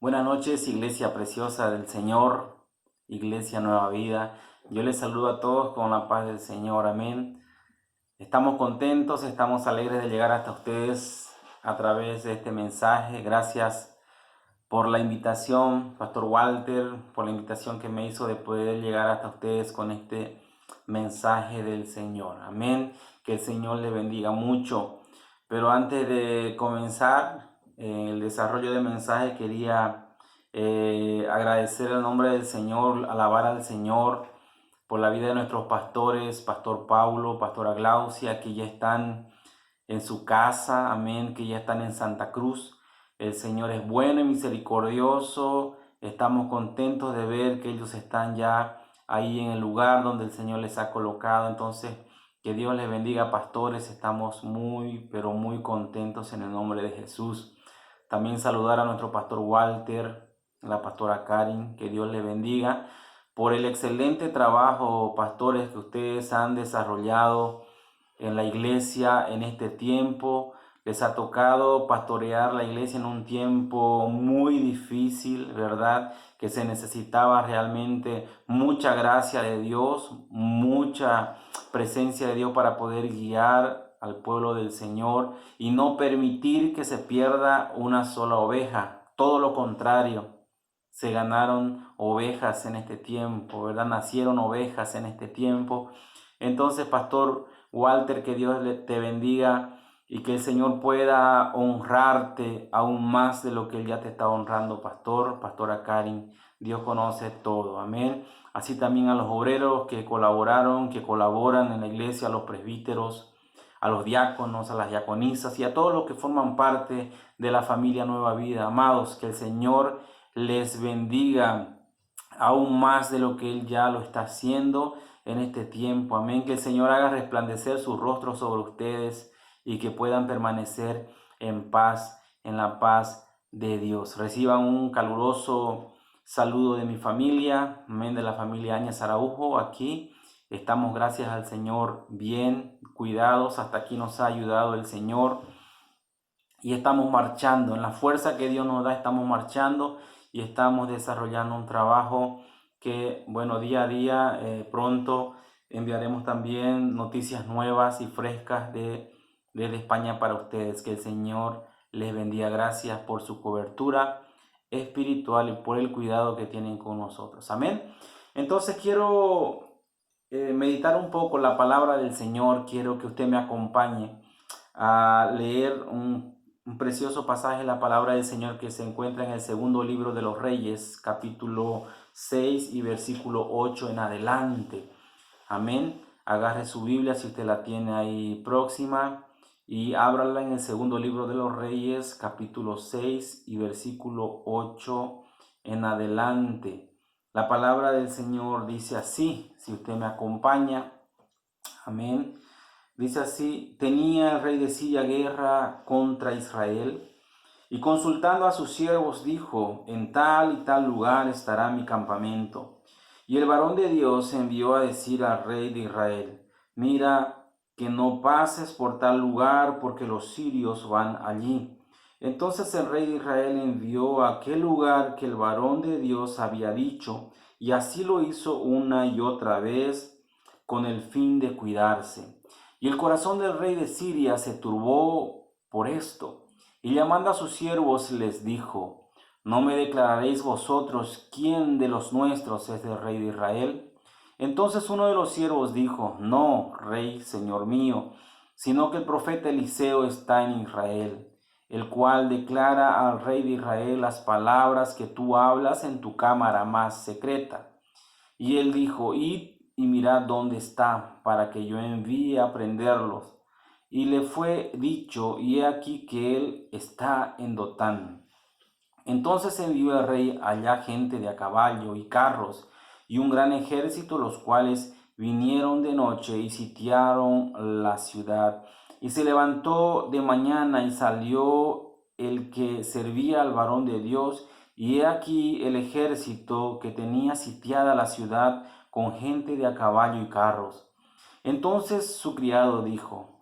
Buenas noches, iglesia preciosa del Señor, iglesia Nueva Vida. Yo les saludo a todos con la paz del Señor, amén. Estamos contentos, estamos alegres de llegar hasta ustedes a través de este mensaje. Gracias por la invitación, Pastor Walter, por la invitación que me hizo de poder llegar hasta ustedes con este mensaje del Señor, amén. Que el Señor le bendiga mucho. Pero antes de comenzar el desarrollo del mensaje, quería agradecer el nombre del Señor, alabar al Señor por la vida de nuestros pastores, Pastor Paulo, Pastora Glaucia, que ya están en su casa, amén, que ya están en Santa Cruz. El Señor es bueno y misericordioso. Estamos contentos de ver que ellos están ya ahí en el lugar donde el Señor les ha colocado. Entonces, que Dios les bendiga, pastores. Estamos muy, pero muy contentos en el nombre de Jesús. También saludar a nuestro pastor Walter, la pastora Karin, que Dios les bendiga por el excelente trabajo, pastores, que ustedes han desarrollado en la iglesia en este tiempo. Les ha tocado pastorear la iglesia en un tiempo muy difícil, ¿verdad? Que se necesitaba realmente mucha gracia de Dios, mucha presencia de Dios para poder guiar al pueblo del Señor y no permitir que se pierda una sola oveja. Todo lo contrario, se ganaron ovejas en este tiempo, ¿verdad? Nacieron ovejas en este tiempo. Entonces, Pastor Walter, que Dios te bendiga y que el Señor pueda honrarte aún más de lo que Él ya te está honrando, Pastora Karin. Dios conoce todo, amén. Así también a los obreros que colaboraron, que colaboran en la iglesia, a los presbíteros, a los diáconos, a las diaconisas y a todos los que forman parte de la familia Nueva Vida. Amados, que el Señor les bendiga aún más de lo que Él ya lo está haciendo en este tiempo. Amén. Que el Señor haga resplandecer su rostro sobre ustedes y que puedan permanecer en paz, en la paz de Dios. Reciban un caluroso saludo de mi familia, amén, de la familia Áñez Araujo. Aquí estamos, gracias al Señor, bien cuidados. Hasta aquí nos ha ayudado el Señor y estamos marchando. En la fuerza que Dios nos da, estamos marchando y estamos desarrollando un trabajo que, bueno, día a día, pronto enviaremos también noticias nuevas y frescas desde España para ustedes. Que el Señor les bendiga. Gracias por su cobertura espiritual y por el cuidado que tienen con nosotros. Amén. Entonces quiero meditar un poco la palabra del Señor. Quiero que usted me acompañe a leer un precioso pasaje de la palabra del Señor que se encuentra en el segundo libro de los Reyes, capítulo 6 y versículo 8 en adelante. Amén. Agarre su Biblia si usted la tiene ahí próxima y ábrala en el segundo libro de los Reyes, capítulo 6 y versículo 8 en adelante. La palabra del Señor dice así, si usted me acompaña. Amén. Dice así: tenía el rey de Siria guerra contra Israel, y consultando a sus siervos dijo: en tal y tal lugar estará mi campamento. Y el varón de Dios envió a decir al rey de Israel: mira que no pases por tal lugar, porque los sirios van allí. Entonces el rey de Israel envió a aquel lugar que el varón de Dios había dicho, y así lo hizo una y otra vez con el fin de cuidarse. Y el corazón del rey de Siria se turbó por esto, y llamando a sus siervos les dijo: ¿no me declararéis vosotros quién de los nuestros es el rey de Israel? Entonces uno de los siervos dijo: no, rey, señor mío, sino que el profeta Eliseo está en Israel, el cual declara al rey de Israel las palabras que tú hablas en tu cámara más secreta. Y él dijo: id y mirad dónde está, para que yo envíe a prenderlos. Y le fue dicho, y he aquí que él está en Dotán. Entonces envió el rey allá gente de a caballo y carros, y un gran ejército, los cuales vinieron de noche y sitiaron la ciudad. Y se levantó de mañana y salió el que servía al varón de Dios, y he aquí el ejército que tenía sitiada la ciudad con gente de a caballo y carros. Entonces su criado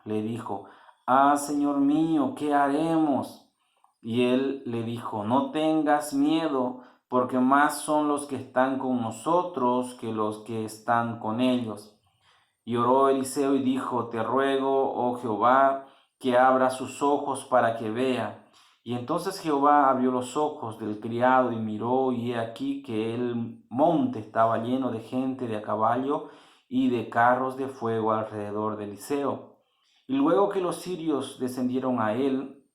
le dijo: ah, señor mío, ¿qué haremos? Y él le dijo, no tengas miedo, porque más son los que están con nosotros que los que están con ellos. Y oró Eliseo y dijo, te ruego, oh Jehová, que abra sus ojos para que vea. Y entonces Jehová abrió los ojos del criado y miró, y he aquí que el monte estaba lleno de gente de a caballo y de carros de fuego alrededor de Eliseo. Y luego que los sirios descendieron a él,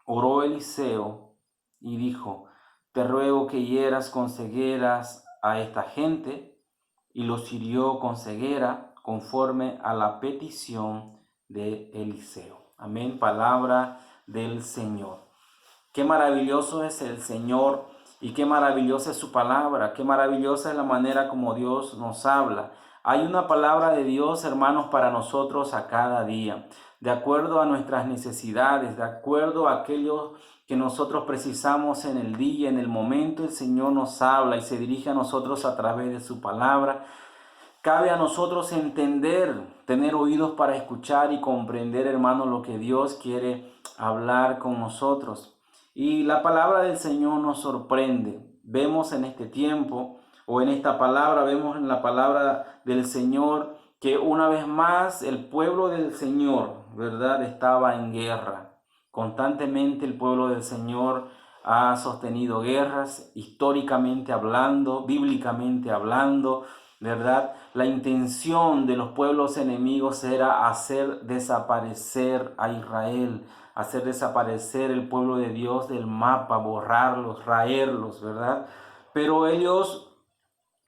oró Eliseo y dijo, te ruego que hieras con cegueras a esta gente. Y los hirió con ceguera conforme a la petición de Eliseo. Amén, palabra del Señor. Qué maravilloso es el Señor y qué maravillosa es su palabra, qué maravillosa es la manera como Dios nos habla. Hay una palabra de Dios, hermanos, para nosotros a cada día, de acuerdo a nuestras necesidades, de acuerdo a aquello que nosotros precisamos en el día, en el momento. El Señor nos habla y se dirige a nosotros a través de su palabra. Cabe a nosotros entender, tener oídos para escuchar y comprender, hermanos, lo que Dios quiere hablar con nosotros. Y la palabra del Señor nos sorprende. Vemos en este tiempo, o en esta palabra, vemos en la palabra del Señor que una vez más el pueblo del Señor, ¿verdad?, estaba en guerra. Constantemente el pueblo del Señor ha sostenido guerras, históricamente hablando, bíblicamente hablando, ¿verdad? La intención de los pueblos enemigos era hacer desaparecer a Israel, hacer desaparecer el pueblo de Dios del mapa, borrarlos, raerlos, ¿verdad? Pero ellos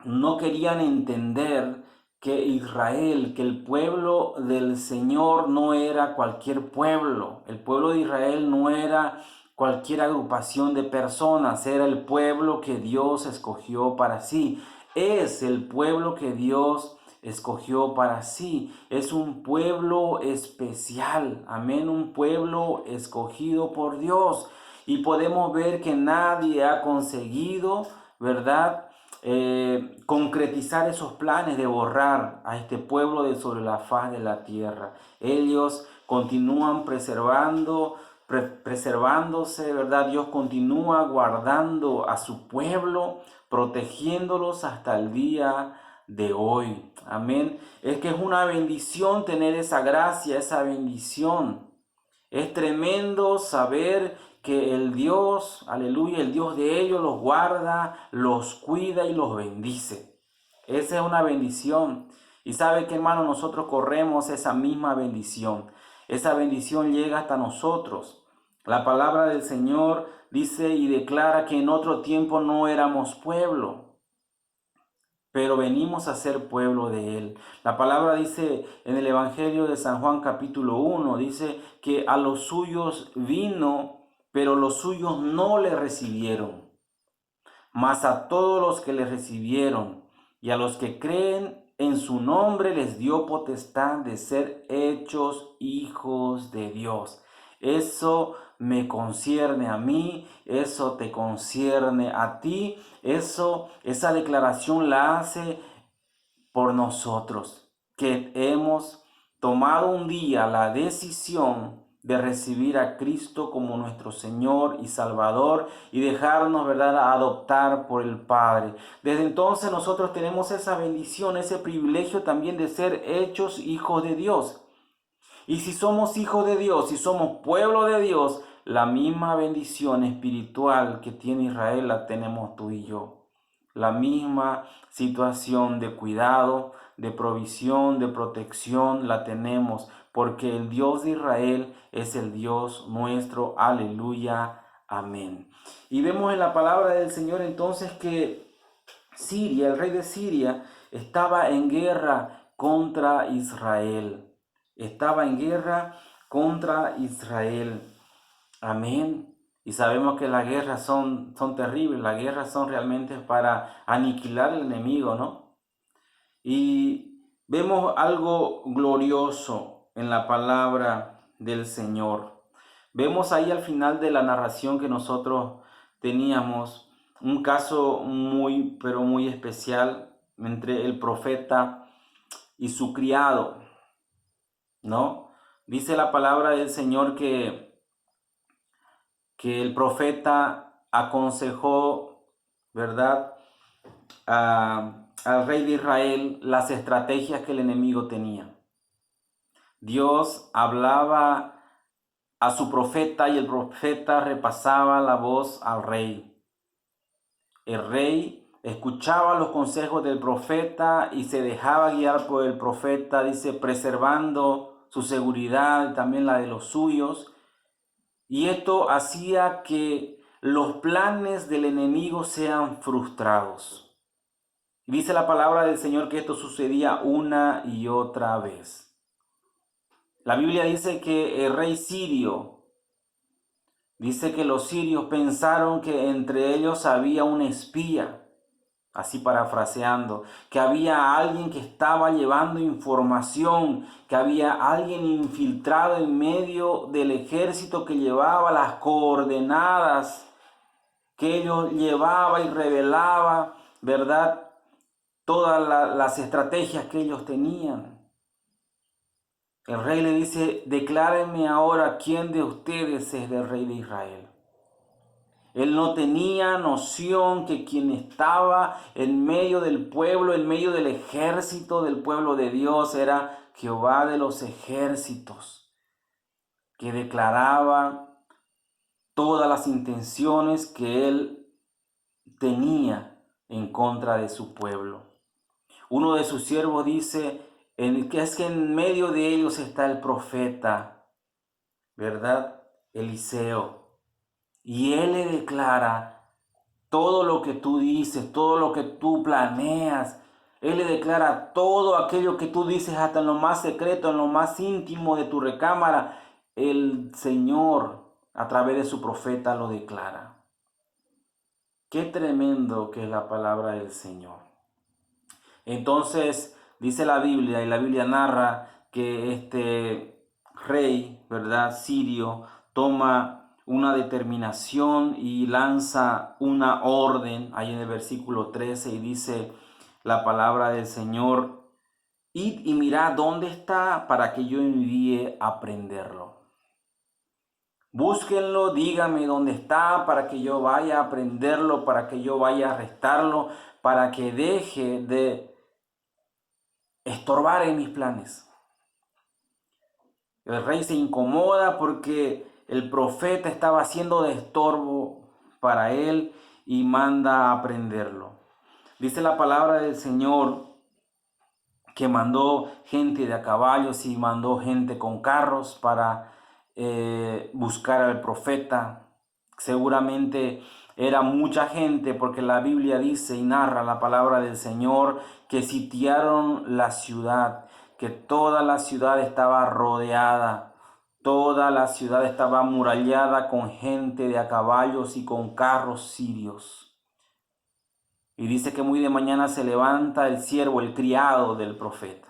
no querían entender que Israel, que el pueblo del Señor no era cualquier pueblo. El pueblo de Israel no era cualquier agrupación de personas, era el pueblo que Dios escogió para sí. Es el pueblo que Dios escogió para sí. Es un pueblo especial, amén, un pueblo escogido por Dios. Y podemos ver que nadie ha conseguido, ¿verdad?, concretizar esos planes de borrar a este pueblo de sobre la faz de la tierra. Ellos continúan preservándose, ¿verdad? Dios continúa guardando a su pueblo, protegiéndolos hasta el día de hoy. Amén. Es que es una bendición tener esa gracia, esa bendición. Es tremendo saber que el Dios, aleluya, el Dios de ellos los guarda, los cuida y los bendice. Esa es una bendición. Y sabe que, hermano, nosotros corremos esa misma bendición. Esa bendición llega hasta nosotros. La palabra del Señor dice y declara que en otro tiempo no éramos pueblo, pero venimos a ser pueblo de Él. La palabra dice en el Evangelio de San Juan capítulo 1, dice que a los suyos vino, pero los suyos no le recibieron. Mas a todos los que le recibieron y a los que creen en su nombre les dio potestad de ser hechos hijos de Dios. Eso me concierne a mí, eso te concierne a ti, esa declaración la hace por nosotros, que hemos tomado un día la decisión de recibir a Cristo como nuestro Señor y Salvador y dejarnos, ¿verdad?, adoptar por el Padre. Desde entonces nosotros tenemos esa bendición, ese privilegio también de ser hechos hijos de Dios. Y si somos hijos de Dios, si somos pueblo de Dios, la misma bendición espiritual que tiene Israel la tenemos tú y yo. La misma situación de cuidado, de provisión, de protección la tenemos, porque el Dios de Israel es el Dios nuestro. Aleluya, amén. Y vemos en la palabra del Señor entonces que Siria, el rey de Siria, estaba en guerra contra Israel. Estaba en guerra contra Israel. Amén. Y sabemos que las guerras son terribles, las guerras son realmente para aniquilar al enemigo, ¿no? Y vemos algo glorioso en la palabra del Señor. Vemos ahí al final de la narración que nosotros teníamos un caso muy, pero muy especial entre el profeta y su criado, ¿no? Dice la palabra del Señor que que el profeta aconsejó, ¿verdad?, al rey de Israel las estrategias que el enemigo tenía. Dios hablaba a su profeta y el profeta repasaba la voz al rey. El rey escuchaba los consejos del profeta y se dejaba guiar por el profeta, dice, preservando su seguridad y también la de los suyos. Y esto hacía que los planes del enemigo sean frustrados. Dice la palabra del Señor que esto sucedía una y otra vez. La Biblia dice que el rey sirio, dice que los sirios pensaron que entre ellos había un espía, así parafraseando, que había alguien que estaba llevando información, que había alguien infiltrado en medio del ejército que llevaba las coordenadas, que ellos llevaba y revelaba, ¿verdad?, todas las estrategias que ellos tenían. El rey le dice, declárenme ahora quién de ustedes es el rey de Israel. Él no tenía noción que quien estaba en medio del pueblo, en medio del ejército del pueblo de Dios, era Jehová de los ejércitos, que declaraba todas las intenciones que él tenía en contra de su pueblo. Uno de sus siervos dice, que es que en medio de ellos está el profeta, ¿verdad?, Eliseo. Y él le declara todo lo que tú dices, todo lo que tú planeas. Él le declara todo aquello que tú dices hasta en lo más secreto, en lo más íntimo de tu recámara. El Señor, a través de su profeta, lo declara. Qué tremendo que es la palabra del Señor. Entonces, dice la Biblia, y la Biblia narra que este rey, ¿verdad?, sirio, toma una determinación y lanza una orden, ahí en el versículo 13, y dice la palabra del Señor, id y mirad dónde está para que yo envíe a prenderlo. Búsquenlo, díganme dónde está para que yo vaya a prenderlo, para que yo vaya a arrestarlo, para que deje de estorbar en mis planes. El rey se incomoda porque el profeta estaba haciendo de estorbo para él y manda a prenderlo. Dice la palabra del Señor que mandó gente de a caballos y mandó gente con carros para buscar al profeta. Seguramente era mucha gente porque la Biblia dice y narra la palabra del Señor que sitiaron la ciudad, que toda la ciudad estaba rodeada, toda la ciudad estaba amurallada con gente de a caballos y con carros sirios. Y dice que muy de mañana se levanta el siervo, el criado del profeta.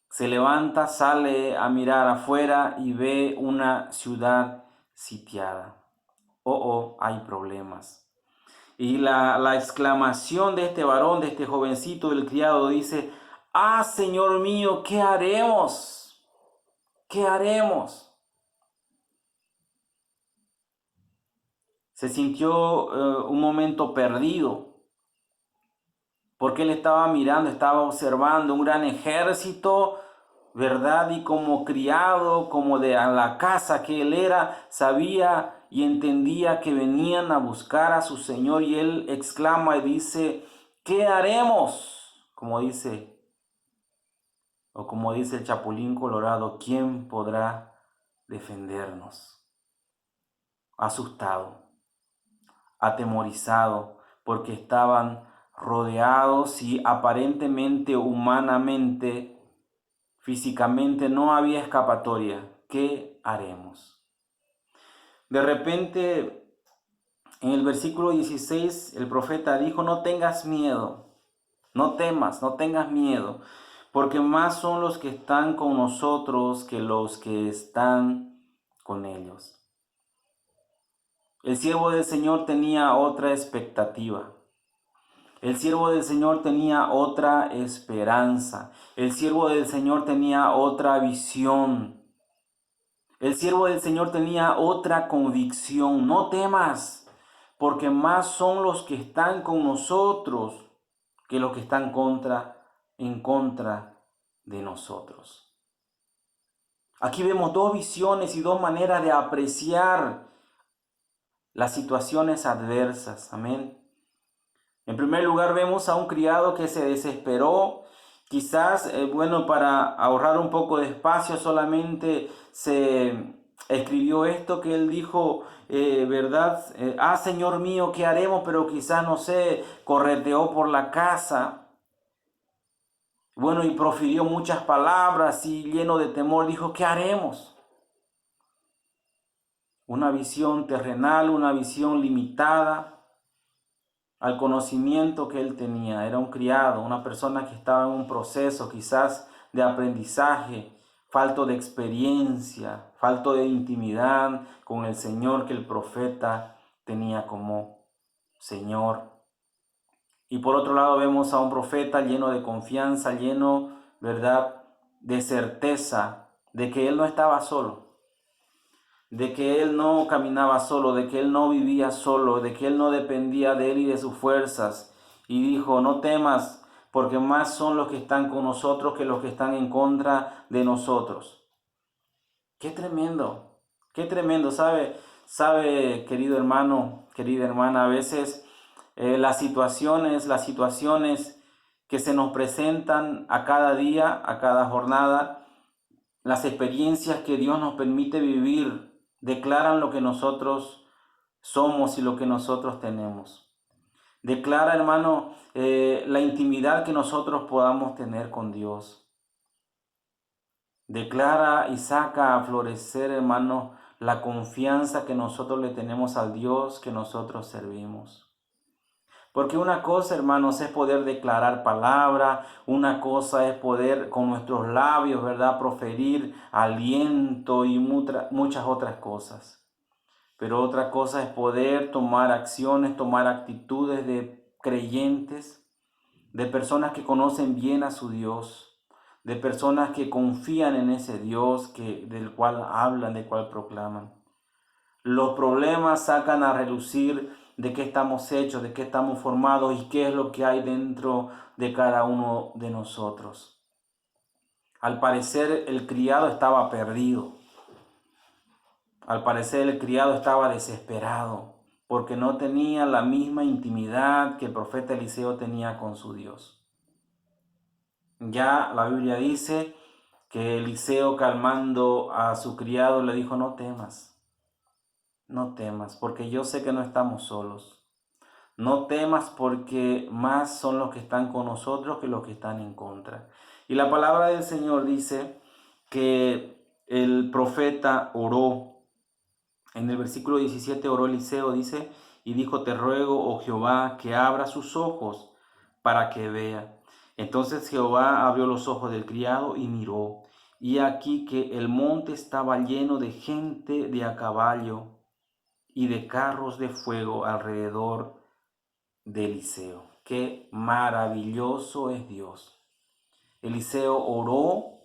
Se levanta, sale a mirar afuera y ve una ciudad sitiada. Hay problemas. Y la exclamación de este varón, de este jovencito, del criado, dice, Señor mío, ¿qué haremos? ¿Qué haremos? Se sintió un momento perdido, porque él estaba mirando, estaba observando un gran ejército, ¿verdad? Y como criado, como de a la casa que él era, sabía y entendía que venían a buscar a su Señor, y él exclama y dice, ¿qué haremos? Como dice el Chapulín Colorado, ¿quién podrá defendernos? Asustado, atemorizado, porque estaban rodeados y aparentemente, humanamente, físicamente no había escapatoria. ¿Qué haremos? De repente, en el versículo 16, el profeta dijo, no tengas miedo, no temas, no tengas miedo, porque más son los que están con nosotros que los que están con ellos. El siervo del Señor tenía otra expectativa. El siervo del Señor tenía otra esperanza. El siervo del Señor tenía otra visión. El siervo del Señor tenía otra convicción: no temas, porque más son los que están con nosotros que los que están en contra de nosotros. Aquí vemos dos visiones y dos maneras de apreciar las situaciones adversas. Amén. En primer lugar, vemos a un criado que se desesperó. Quizás, para ahorrar un poco de espacio, solamente se escribió esto que él dijo, ¿verdad? Señor mío, ¿qué haremos? Pero quizás, no sé, correteó por la casa. Bueno, y profirió muchas palabras y lleno de temor dijo, ¿qué haremos? Una visión terrenal, una visión limitada al conocimiento que él tenía. Era un criado, una persona que estaba en un proceso quizás de aprendizaje, falto de experiencia, falto de intimidad con el Señor que el profeta tenía como Señor. Y por otro lado vemos a un profeta lleno de confianza, lleno, ¿verdad?, de certeza de que él no estaba solo, de que él no caminaba solo, de que él no vivía solo, de que él no dependía de él y de sus fuerzas. Y dijo, no temas, porque más son los que están con nosotros que los que están en contra de nosotros. Qué tremendo, sabe, querido hermano, querida hermana, a veces las situaciones que se nos presentan a cada día, a cada jornada, las experiencias que Dios nos permite vivir, declaran lo que nosotros somos y lo que nosotros tenemos. Declara, hermano, la intimidad que nosotros podamos tener con Dios. Declara y saca a florecer, hermano, la confianza que nosotros le tenemos al Dios que nosotros servimos. Porque una cosa, hermanos, es poder declarar palabra, una cosa es poder con nuestros labios, ¿verdad?, proferir aliento y muchas otras cosas. Pero otra cosa es poder tomar acciones, tomar actitudes de creyentes, de personas que conocen bien a su Dios, de personas que confían en ese Dios del cual hablan, del cual proclaman. Los problemas sacan a relucir de qué estamos hechos, de qué estamos formados y qué es lo que hay dentro de cada uno de nosotros. Al parecer el criado estaba perdido. Al parecer el criado estaba desesperado porque no tenía la misma intimidad que el profeta Eliseo tenía con su Dios. Ya la Biblia dice que Eliseo, calmando a su criado, le dijo, no temas, porque yo sé que no estamos solos. No temas porque más son los que están con nosotros que los que están en contra. Y la palabra del Señor dice que el profeta oró. En el versículo 17 oró Eliseo, dice, y dijo, te ruego, oh Jehová, que abra sus ojos para que vea. Entonces Jehová abrió los ojos del criado y miró, y aquí que el monte estaba lleno de gente de a caballo y de carros de fuego alrededor de Eliseo. Qué maravilloso es Dios. Eliseo oró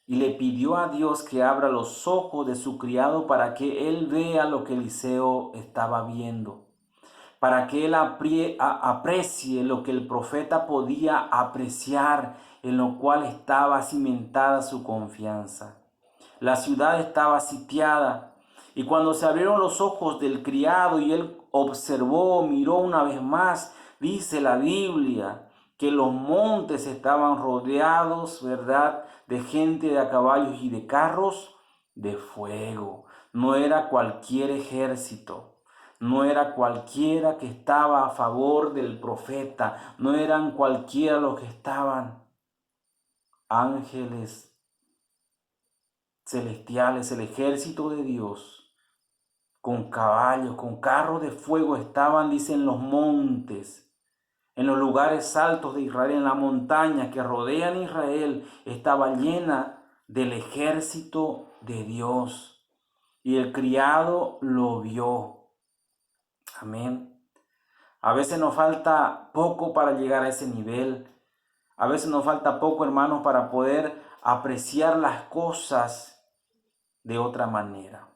y le pidió a Dios que abra los ojos de su criado para que él vea lo que Eliseo estaba viendo, para que él aprecie lo que el profeta podía apreciar, en lo cual estaba cimentada su confianza. La ciudad estaba sitiada, y cuando se abrieron los ojos del criado y él observó, miró una vez más, dice la Biblia, que los montes estaban rodeados, ¿verdad?, de gente de a caballos y de carros de fuego. No era cualquier ejército. No era cualquiera que estaba a favor del profeta. No eran cualquiera los que estaban. Ángeles celestiales, el ejército de Dios, con caballos, con carros de fuego, estaban, dicen, los montes, en los lugares altos de Israel, en la montaña que rodean Israel, estaba llena del ejército de Dios. Y el criado lo vio. Amén. A veces nos falta poco para llegar a ese nivel. A veces nos falta poco, hermanos, para poder apreciar las cosas de otra manera.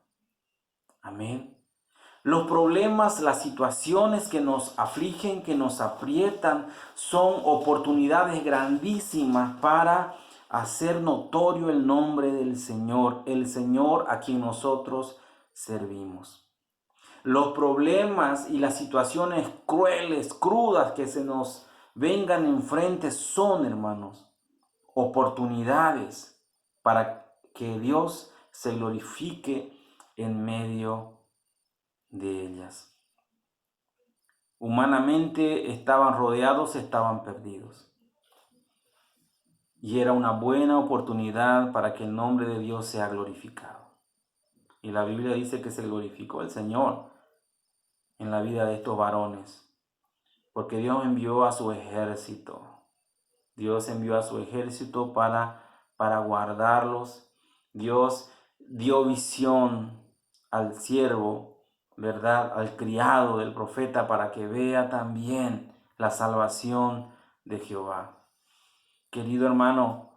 Amén. Los problemas, las situaciones que nos afligen, que nos aprietan, son oportunidades grandísimas para hacer notorio el nombre del Señor, el Señor a quien nosotros servimos. Los problemas y las situaciones crueles, crudas que se nos vengan enfrente son, hermanos, oportunidades para que Dios se glorifique en medio de ellas. Humanamente estaban rodeados, estaban perdidos. Y era una buena oportunidad para que el nombre de Dios sea glorificado. Y la Biblia dice que se glorificó el Señor en la vida de estos varones, porque Dios envió a su ejército. Dios envió a su ejército para guardarlos. Dios dio visión al siervo, ¿verdad? Al criado del profeta, para que vea también la salvación de Jehová. Querido hermano,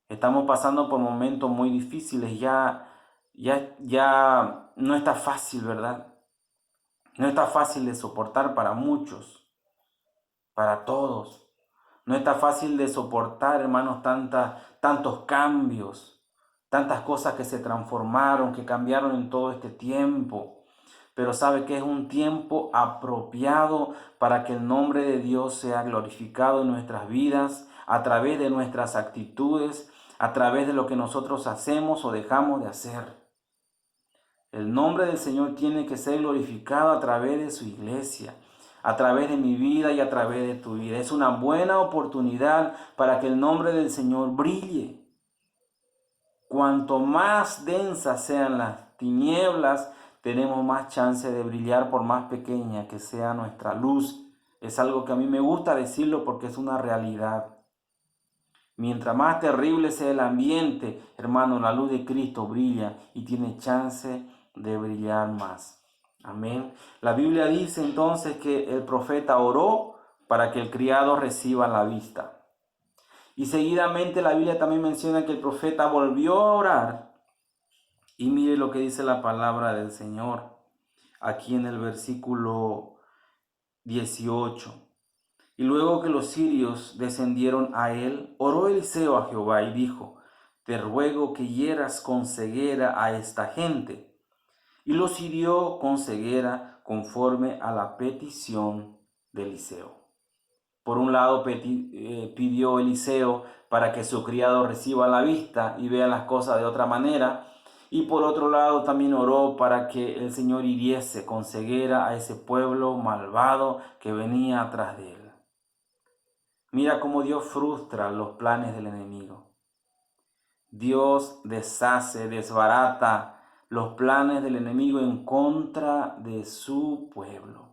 estamos pasando por momentos muy difíciles. Ya no está fácil, ¿verdad? No está fácil de soportar para muchos, para todos. No está fácil de soportar, hermanos, tantos cambios, tantas cosas que se transformaron, que cambiaron en todo este tiempo. Pero sabe que es un tiempo apropiado para que el nombre de Dios sea glorificado en nuestras vidas, a través de nuestras actitudes, a través de lo que nosotros hacemos o dejamos de hacer. El nombre del Señor tiene que ser glorificado a través de su iglesia, a través de mi vida y a través de tu vida. Es una buena oportunidad para que el nombre del Señor brille. Cuanto más densas sean las tinieblas, tenemos más chance de brillar, por más pequeña que sea nuestra luz. Es algo que a mí me gusta decirlo porque es una realidad. Mientras más terrible sea el ambiente, hermano, la luz de Cristo brilla y tiene chance de brillar más. Amén. La Biblia dice entonces que el profeta oró para que el criado reciba la vista. Y seguidamente la Biblia también menciona que el profeta volvió a orar. Y mire lo que dice la palabra del Señor aquí en el versículo 18. Y luego que los sirios descendieron a él, oró Eliseo a Jehová y dijo: te ruego que hieras con ceguera a esta gente. Y los hirió con ceguera conforme a la petición de Eliseo. Por un lado pidió Eliseo para que su criado reciba la vista y vea las cosas de otra manera. Y por otro lado también oró para que el Señor hiriese con ceguera a ese pueblo malvado que venía atrás de él. Mira cómo Dios frustra los planes del enemigo. Dios deshace, desbarata los planes del enemigo en contra de su pueblo,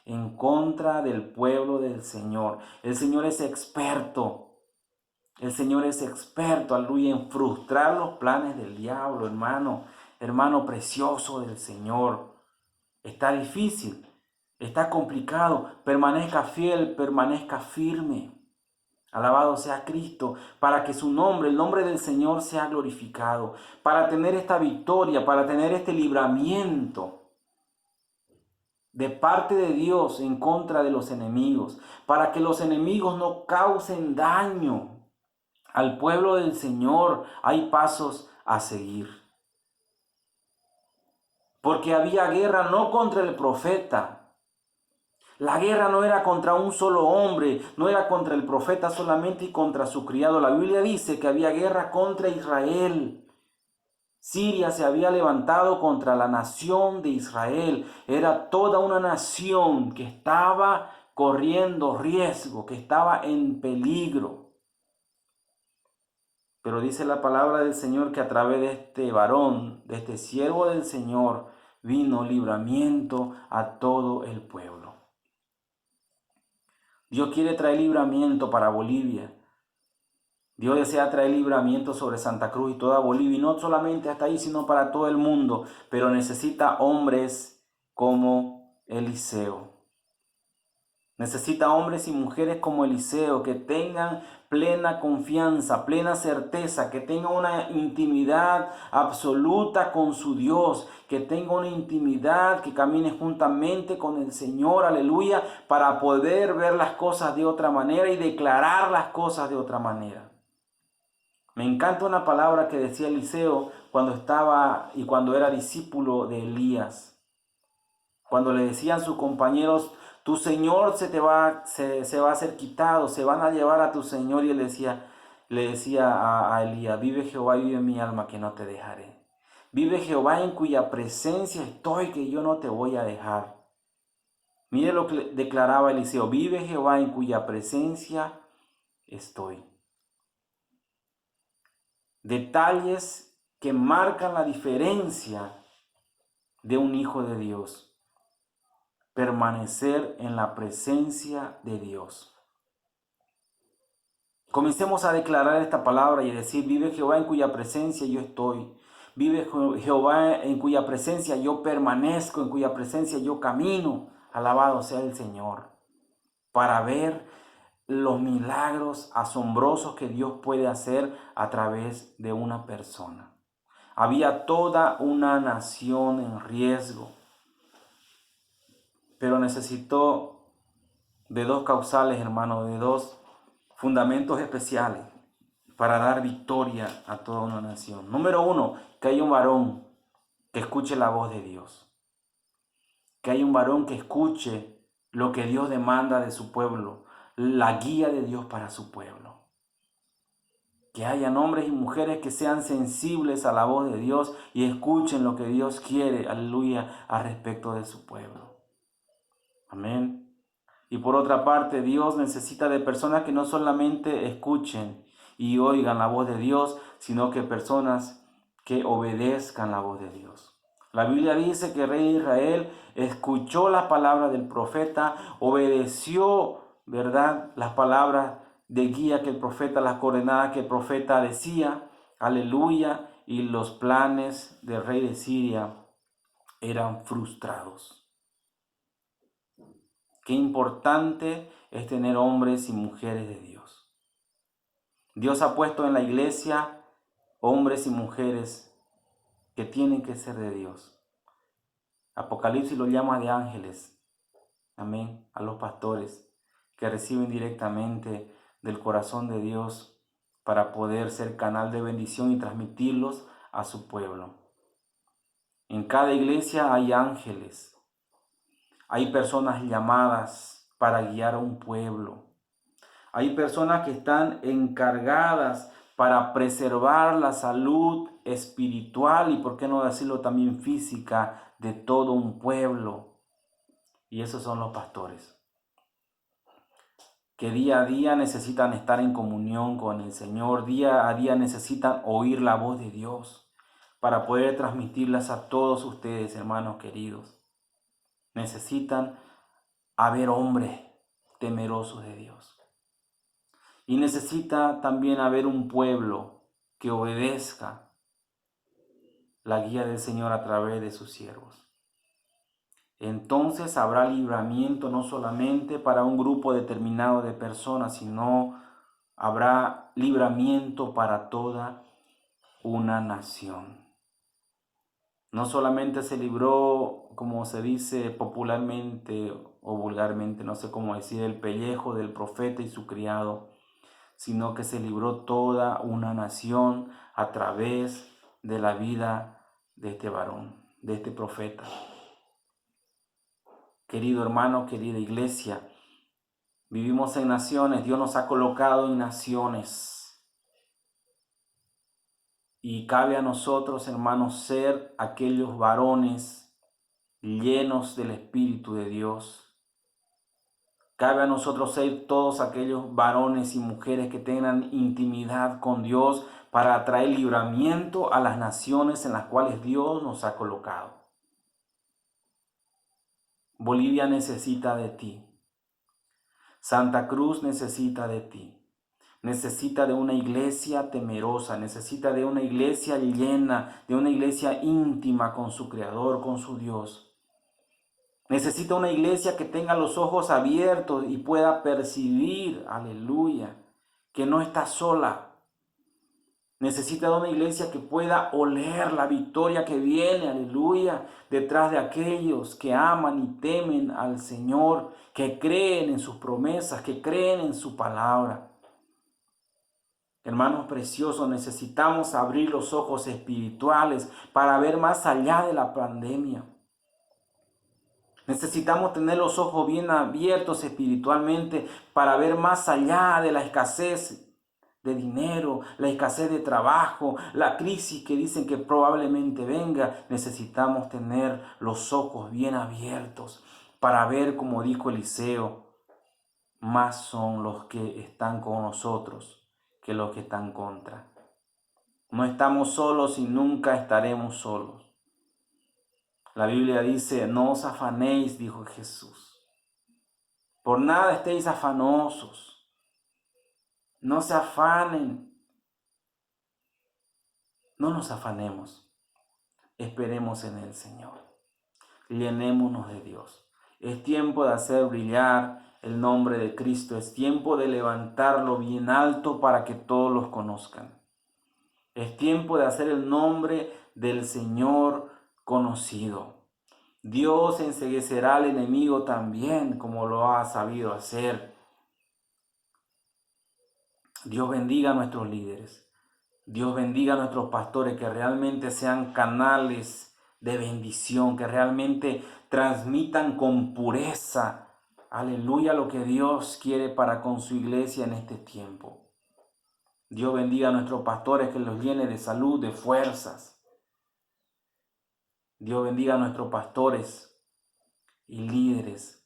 en contra del pueblo del Señor. El Señor es experto. El Señor es experto, aleluya, en frustrar los planes del diablo, hermano precioso del Señor. Está difícil, está complicado. Permanezca fiel, permanezca firme. Alabado sea Cristo, para que su nombre, el nombre del Señor, sea glorificado, para tener esta victoria, para tener este libramiento de parte de Dios en contra de los enemigos, para que los enemigos no causen daño al pueblo del Señor. Hay pasos a seguir. Porque había guerra no contra el profeta. La guerra no era contra un solo hombre, no era contra el profeta solamente y contra su criado. La Biblia dice que había guerra contra Israel. Siria se había levantado contra la nación de Israel. Era toda una nación que estaba corriendo riesgo, que estaba en peligro. Pero dice la palabra del Señor que a través de este varón, de este siervo del Señor, vino libramiento a todo el pueblo. Dios quiere traer libramiento para Bolivia. Dios desea traer libramiento sobre Santa Cruz y toda Bolivia. Y no solamente hasta ahí, sino para todo el mundo. Pero necesita hombres como Eliseo. Necesita hombres y mujeres como Eliseo que tengan plena confianza, plena certeza, que tengan una intimidad absoluta con su Dios, que tengan una intimidad, que camine juntamente con el Señor, aleluya, para poder ver las cosas de otra manera y declarar las cosas de otra manera. Me encanta una palabra que decía Eliseo cuando estaba y cuando era discípulo de Elías. Cuando le decían sus compañeros, tu Señor se va a ser quitado, se van a llevar a tu Señor. Y él le decía a Elías, vive Jehová y vive mi alma que no te dejaré. Vive Jehová en cuya presencia estoy, que yo no te voy a dejar. Mire lo que declaraba Eliseo, vive Jehová en cuya presencia estoy. Detalles que marcan la diferencia de un hijo de Dios. Permanecer en la presencia de Dios. Comencemos a declarar esta palabra y decir, vive Jehová en cuya presencia yo estoy. Vive Jehová en cuya presencia yo permanezco, en cuya presencia yo camino. Alabado sea el Señor. Para ver los milagros asombrosos que Dios puede hacer a través de una persona. Había toda una nación en riesgo, pero necesitó de dos causales, hermano, de dos fundamentos especiales para dar victoria a toda una nación. Número uno, que haya un varón que escuche la voz de Dios. Que haya un varón que escuche lo que Dios demanda de su pueblo, la guía de Dios para su pueblo. Que hayan hombres y mujeres que sean sensibles a la voz de Dios y escuchen lo que Dios quiere, aleluya, al respecto de su pueblo. Amén. Y por otra parte, Dios necesita de personas que no solamente escuchen y oigan la voz de Dios, sino que personas que obedezcan la voz de Dios. La Biblia dice que el rey de Israel escuchó la palabra del profeta, obedeció, ¿verdad?, las palabras de guía que el profeta, las coordenadas que el profeta decía, aleluya, y los planes del rey de Siria eran frustrados. Qué importante es tener hombres y mujeres de Dios. Dios ha puesto en la iglesia hombres y mujeres que tienen que ser de Dios. Apocalipsis lo llama de ángeles. Amén. A los pastores que reciben directamente del corazón de Dios para poder ser canal de bendición y transmitirlos a su pueblo. En cada iglesia hay ángeles. Hay personas llamadas para guiar a un pueblo. Hay personas que están encargadas para preservar la salud espiritual y, por qué no decirlo, también física de todo un pueblo. Y esos son los pastores, que día a día necesitan estar en comunión con el Señor, día a día necesitan oír la voz de Dios para poder transmitirlas a todos ustedes, hermanos queridos. Necesitan haber hombres temerosos de Dios. Y necesita también haber un pueblo que obedezca la guía del Señor a través de sus siervos. Entonces habrá libramiento no solamente para un grupo determinado de personas, sino habrá libramiento para toda una nación. No solamente se libró, como se dice popularmente o vulgarmente, no sé cómo decir, el pellejo del profeta y su criado, sino que se libró toda una nación a través de la vida de este varón, de este profeta. Querido hermano, querida iglesia, vivimos en naciones, Dios nos ha colocado en naciones. Y cabe a nosotros, hermanos, ser aquellos varones llenos del Espíritu de Dios. Cabe a nosotros ser todos aquellos varones y mujeres que tengan intimidad con Dios para traer libramiento a las naciones en las cuales Dios nos ha colocado. Bolivia necesita de ti. Santa Cruz necesita de ti. Necesita de una iglesia temerosa, necesita de una iglesia llena, de una iglesia íntima con su Creador, con su Dios. Necesita una iglesia que tenga los ojos abiertos y pueda percibir, aleluya, que no está sola. Necesita una iglesia que pueda oler la victoria que viene, aleluya, detrás de aquellos que aman y temen al Señor, que creen en sus promesas, que creen en su palabra. Hermanos preciosos, necesitamos abrir los ojos espirituales para ver más allá de la pandemia. Necesitamos tener los ojos bien abiertos espiritualmente para ver más allá de la escasez de dinero, la escasez de trabajo, la crisis que dicen que probablemente venga. Necesitamos tener los ojos bien abiertos para ver, como dijo Eliseo, más son los que están con nosotros que los que están contra. No estamos solos y nunca estaremos solos. La Biblia dice, no os afanéis, dijo Jesús. Por nada estéis afanosos. No se afanen. No nos afanemos. Esperemos en el Señor. Llenémonos de Dios. Es tiempo de hacer brillar el nombre de Cristo. Es tiempo de levantarlo bien alto para que todos los conozcan. Es tiempo de hacer el nombre del Señor conocido. Dios enceguecerá al enemigo también, como lo ha sabido hacer. Dios bendiga a nuestros líderes. Dios bendiga a nuestros pastores, que realmente sean canales de bendición, que realmente transmitan con pureza, aleluya, lo que Dios quiere para con su iglesia en este tiempo. Dios bendiga a nuestros pastores, que los llene de salud, de fuerzas. Dios bendiga a nuestros pastores y líderes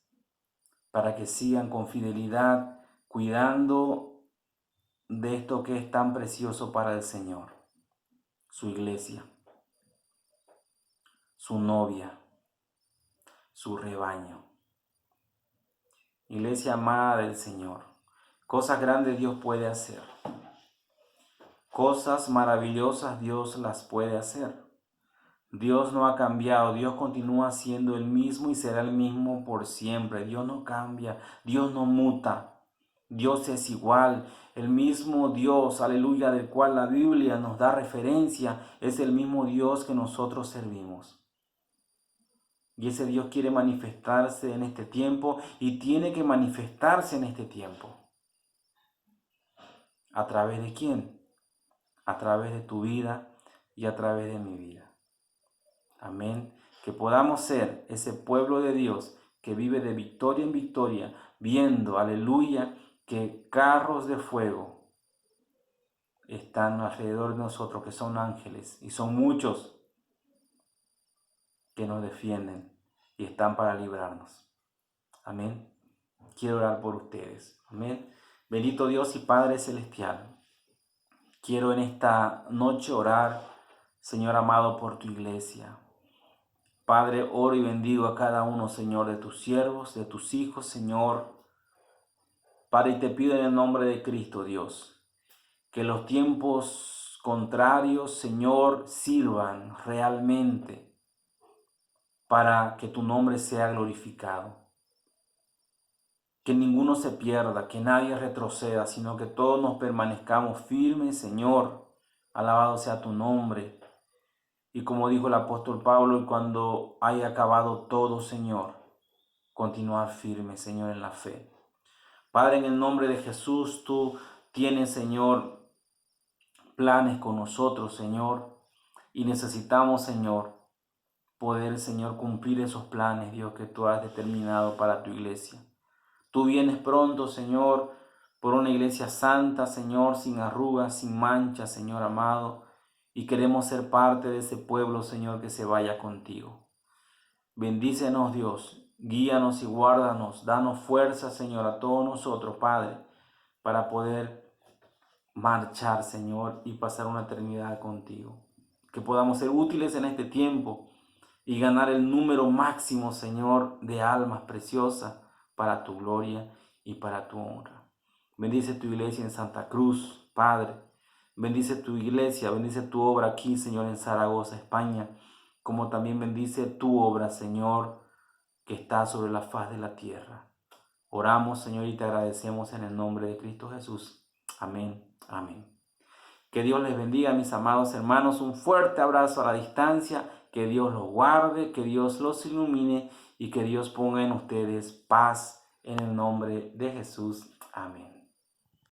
para que sigan con fidelidad cuidando de esto que es tan precioso para el Señor, su iglesia, su novia, su rebaño. Iglesia amada del Señor, cosas grandes Dios puede hacer. Cosas maravillosas Dios las puede hacer. Dios no ha cambiado, Dios continúa siendo el mismo y será el mismo por siempre. Dios no cambia, Dios no muta, Dios es igual. El mismo Dios, aleluya, del cual la Biblia nos da referencia, es el mismo Dios que nosotros servimos. Y ese Dios quiere manifestarse en este tiempo y tiene que manifestarse en este tiempo. ¿A través de quién? A través de tu vida y a través de mi vida. Amén. Que podamos ser ese pueblo de Dios que vive de victoria en victoria, viendo, aleluya, que carros de fuego están alrededor de nosotros, que son ángeles, y son muchos que nos defienden y están para librarnos. Amén. Quiero orar por ustedes. Amén. Bendito Dios y Padre Celestial. Quiero en esta noche orar, Señor amado, por tu iglesia. Padre, oro y bendigo a cada uno, Señor, de tus siervos, de tus hijos, Señor. Padre, y te pido en el nombre de Cristo, Dios, que los tiempos contrarios, Señor, sirvan realmente para que tu nombre sea glorificado. Que ninguno se pierda, que nadie retroceda, sino que todos nos permanezcamos firmes, Señor. Alabado sea tu nombre. Y como dijo el apóstol Pablo, y cuando haya acabado todo, Señor, continuar firme, Señor, en la fe. Padre, en el nombre de Jesús, tú tienes, Señor, planes con nosotros, Señor, y necesitamos, Señor, poder, Señor, cumplir esos planes, Dios, que tú has determinado para tu iglesia. Tú vienes pronto, Señor, por una iglesia santa, Señor, sin arrugas, sin manchas, Señor amado, y queremos ser parte de ese pueblo, Señor, que se vaya contigo. Bendícenos, Dios, guíanos y guárdanos, danos fuerza, Señor, a todos nosotros, Padre, para poder marchar, Señor, y pasar una eternidad contigo. Que podamos ser útiles en este tiempo y ganar el número máximo, Señor, de almas preciosas para tu gloria y para tu honra. Bendice tu iglesia en Santa Cruz, Padre. Bendice tu iglesia, bendice tu obra aquí, Señor, en Zaragoza, España, como también bendice tu obra, Señor, que está sobre la faz de la tierra. Oramos, Señor, y te agradecemos en el nombre de Cristo Jesús. Amén. Amén. Que Dios les bendiga, mis amados hermanos. Un fuerte abrazo a la distancia. Que Dios los guarde, que Dios los ilumine y que Dios ponga en ustedes paz en el nombre de Jesús. Amén.